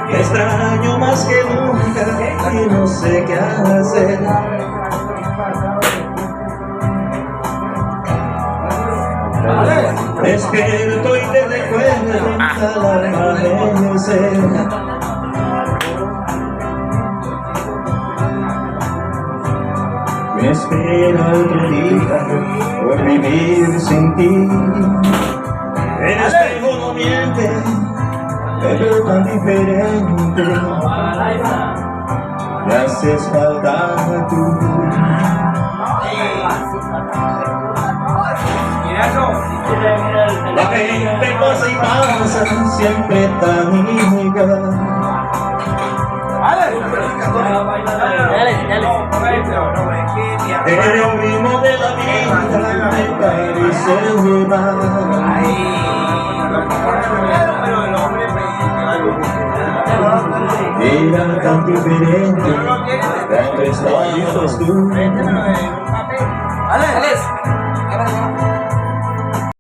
Te extraño más que nunca y no sé qué hacer. Despierto y te recuerdo al amanecer. Me espera otro día por vivir sin ti. El espejo no miente, te veo tan diferente. Me haces falta tú. La gente pasa y pasa, siempre tan igual. El ritmo de la vida me parece mal. Era tan diferente cuando estabas tú.